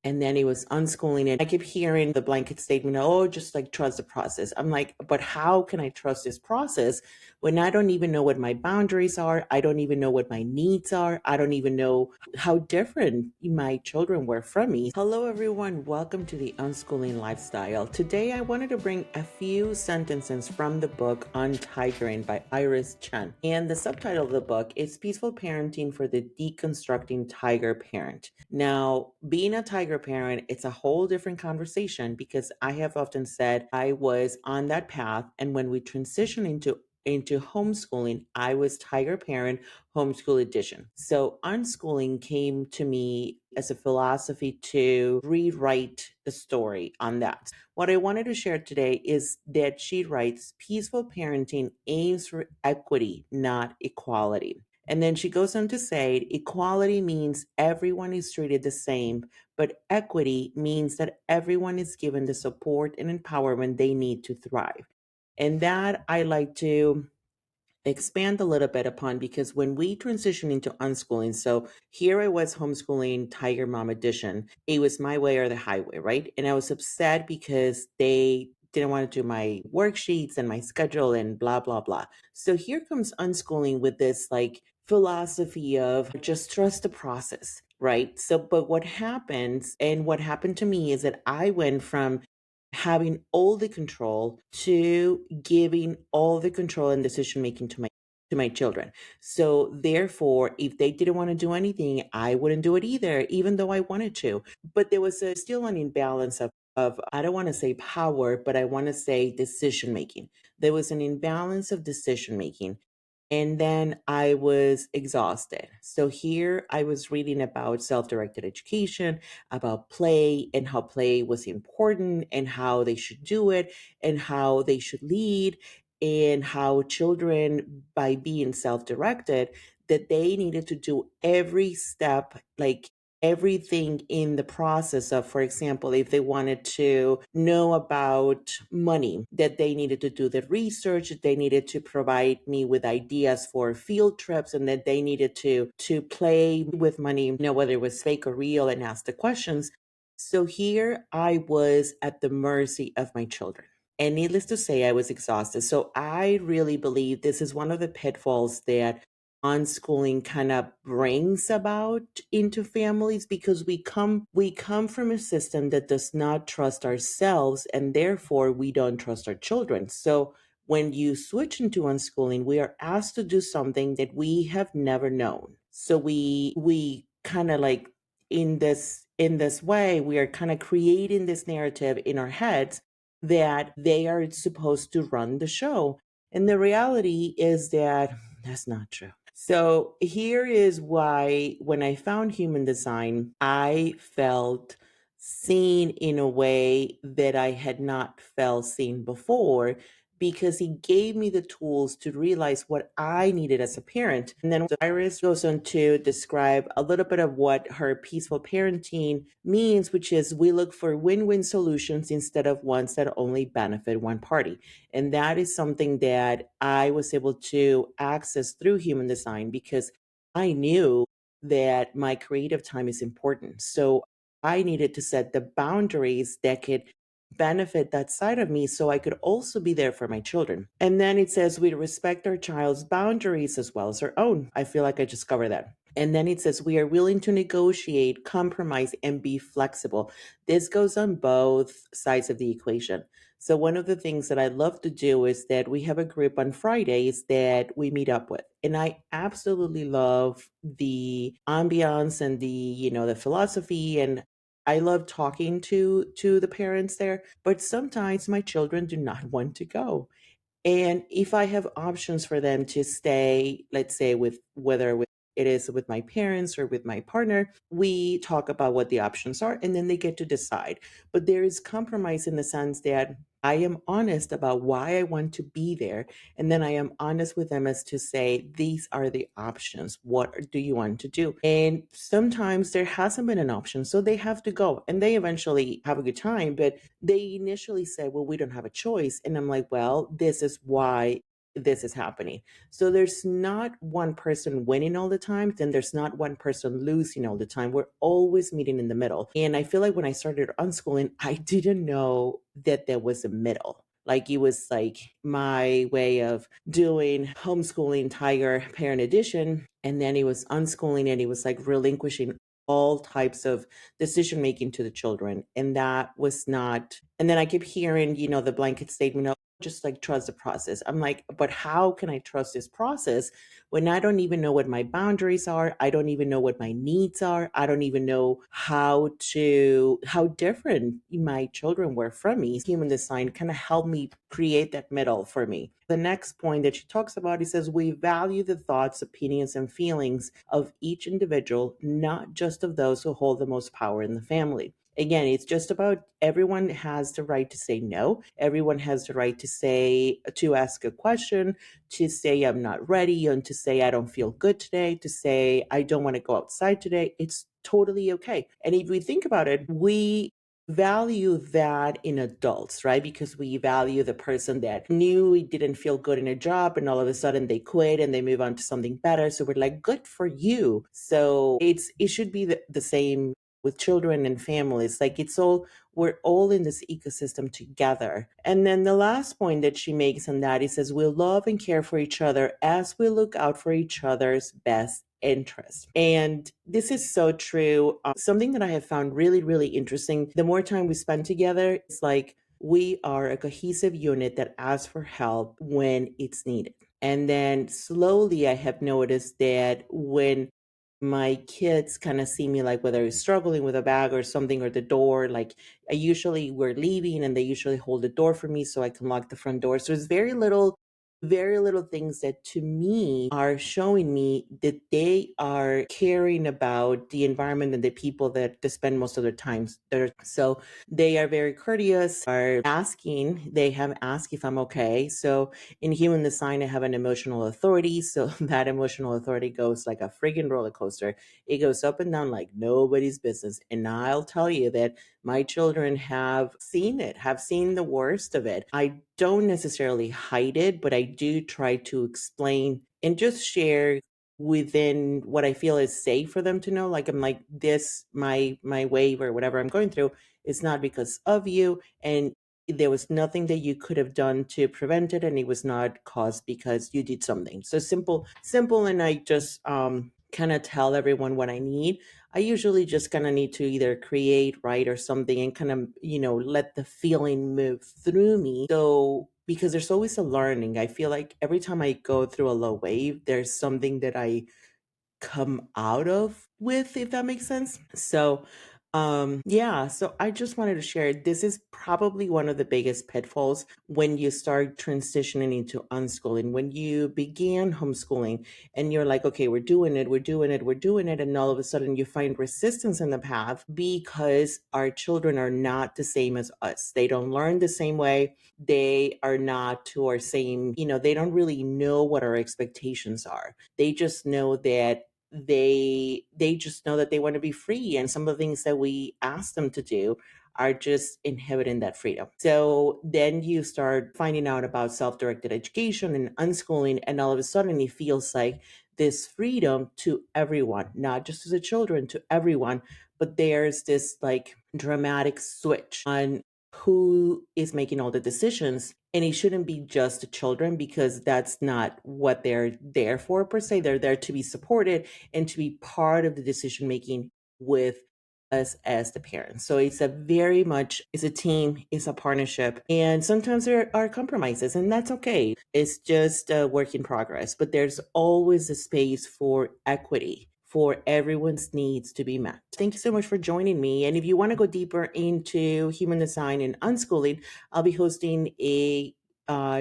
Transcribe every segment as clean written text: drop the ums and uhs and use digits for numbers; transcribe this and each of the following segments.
And then it was unschooling. And I kept hearing the blanket statement, oh, just like trust the process. I'm like, but how can I trust this process when I don't even know what my boundaries are? I don't even know what my needs are. I don't even know how different my children were from me. Hello, everyone. Welcome to the Unschooling Lifestyle. Today, I wanted to bring a few sentences from the book Untigering by Iris Chen. And the subtitle of the book is Peaceful Parenting for the Deconstructing Tiger Parent. Now, being a tiger parent, it's a whole different conversation because I have often said I was on that path. And when we transitioned into homeschooling, I was tiger parent homeschool edition. So unschooling came to me as a philosophy to rewrite the story on that. What I wanted to share today is that she writes peaceful parenting aims for equity, not equality. And then she goes on to say equality means everyone is treated the same, but equity means that everyone is given the support and empowerment they need to thrive. And that I like to expand a little bit upon because when we transition into unschooling, so here I was homeschooling Tiger Mom edition, it was my way or the highway, right? And I was upset because they didn't want to do my worksheets and my schedule and blah, blah, blah. So here comes unschooling with this like philosophy of just trust the process, right? So, but what happens and what happened to me is that I went from having all the control to giving all the control and decision making to my children. So therefore, if they didn't want to do anything, I wouldn't do it either, even though I wanted to. But there was still an imbalance of I don't want to say power, but I want to say decision making. There was an imbalance of decision making. And then I was exhausted. So here I was reading about self directed education, about play and how play was important and how they should do it and how they should lead and how children, by being self directed, that they needed to do every step, like everything in the process of, for example, if they wanted to know about money, that they needed to do the research, that they needed to provide me with ideas for field trips, and that they needed to play with money, whether it was fake or real, and ask the questions. So here I was at the mercy of my children. And needless to say, I was exhausted. So I really believe this is one of the pitfalls that unschooling kind of brings about into families because we come from a system that does not trust ourselves and therefore we don't trust our children. So when you switch into unschooling, we are asked to do something that we have never known. So we kind of like in this way we are kind of creating this narrative in our heads that they are supposed to run the show. And the reality is that that's not true. So here is why when I found human design, I felt seen in a way that I had not felt seen before because he gave me the tools to realize what I needed as a parent. And then Iris goes on to describe a little bit of what her peaceful parenting means, which is we look for win-win solutions instead of ones that only benefit one party. And that is something that I was able to access through human design because I knew that my creative time is important. So I needed to set the boundaries that could benefit that side of me so I could also be there for my children. And then it says we respect our child's boundaries as well as our own. I feel like I just covered that. And then it says we are willing to negotiate, compromise, and be flexible. This goes on both sides of the equation. So one of the things that I love to do is that we have a group on Fridays that we meet up with. And I absolutely love the ambiance and the philosophy, and I love talking to the parents there, but sometimes my children do not want to go. And if I have options for them to stay, let's say with whether with it is with my parents or with my partner, we talk about what the options are and then they get to decide. But there is compromise in the sense that I am honest about why I want to be there. And then I am honest with them as to say, these are the options. What do you want to do? And sometimes there hasn't been an option. So they have to go and they eventually have a good time. But they initially say, well, we don't have a choice. And I'm like, well, this is why this is happening. So there's not one person winning all the time, then there's not one person losing all the time. We're always meeting in the middle. And I feel like when I started unschooling, I didn't know that there was a middle. Like it was like my way of doing homeschooling, Tiger Parent Edition. And then it was unschooling and it was like relinquishing all types of decision making to the children. And that was not, and then I kept hearing, the blanket statement, just like trust the process. I'm like, but how can I trust this process when I don't even know what my boundaries are? I don't even know what my needs are. I don't even know how different my children were from me. Human design kind of helped me create that middle for me. The next point that she talks about, he says, we value the thoughts, opinions, and feelings of each individual, not just of those who hold the most power in the family. Again, it's just about everyone has the right to say no. Everyone has the right to ask a question, to say I'm not ready, and to say I don't feel good today, to say I don't want to go outside today. It's totally okay. And if we think about it, we value that in adults, right? Because we value the person that knew it didn't feel good in a job and all of a sudden they quit and they move on to something better. So we're like, good for you. So it should be the same with children and families. Like we're all in this ecosystem together. And then the last point that she makes on that, it says, we'll love and care for each other as we look out for each other's best interest. And this is so true. Something that I have found really, really interesting, the more time we spend together, it's like we are a cohesive unit that asks for help when it's needed. And then slowly I have noticed that when my kids kind of see me, like whether it's struggling with a bag or something or the door, like we're leaving and they usually hold the door for me so I can lock the front door. So it's very little things that to me are showing me that they are caring about the environment and the people that they spend most of their time there. So they are very courteous, they have asked if I'm okay. So in human design, I have an emotional authority. So that emotional authority goes like a friggin' roller coaster. It goes up and down like nobody's business. And I'll tell you that my children have seen it, have seen the worst of it. I don't necessarily hide it, but I do try to explain and just share within what I feel is safe for them to know. Like I'm like, this, my wave or whatever I'm going through is not because of you. And there was nothing that you could have done to prevent it, and it was not caused because you did something. So simple, and I just kind of tell everyone what I need. I usually just kind of need to either create, write, or something, and kind of let the feeling move through me. So because there's always a learning. I feel like every time I go through a low wave, there's something that I come out of with, if that makes sense. So yeah, so I just wanted to share, this is probably one of the biggest pitfalls when you start transitioning into unschooling. When you began homeschooling and you're like, okay, we're doing it, and all of a sudden you find resistance in the path because our children are not the same as us. They don't learn the same way. They are not to our same, they don't really know what our expectations are. They just know that they just know that they want to be free, and some of the things that we ask them to do are just inhibiting that freedom. So then you start finding out about self-directed education and unschooling, and all of a sudden it feels like this freedom to everyone, not just to the children, to everyone. But there's this like dramatic switch on who is making all the decisions. And it shouldn't be just the children, because that's not what they're there for per se. They're there to be supported and to be part of the decision making with us as the parents. So it's a team, it's a partnership. And sometimes there are compromises, and that's okay. It's just a work in progress. But there's always a space for equity, for everyone's needs to be met. Thank you so much for joining me. And if you want to go deeper into human design and unschooling, I'll be hosting a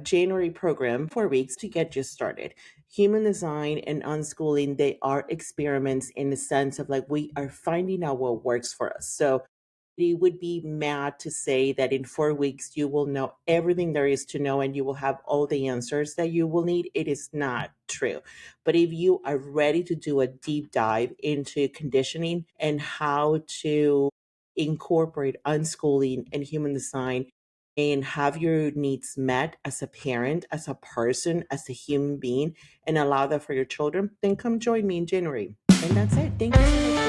January program, 4 weeks, to get you started. Human design and unschooling, they are experiments in the sense of like we are finding out what works for us. So it would be mad to say that in 4 weeks you will know everything there is to know and you will have all the answers that you will need. It is not true. But if you are ready to do a deep dive into conditioning and how to incorporate unschooling and human design and have your needs met as a parent, as a person, as a human being, and allow that for your children, then come join me in January. And that's it. Thank you so much.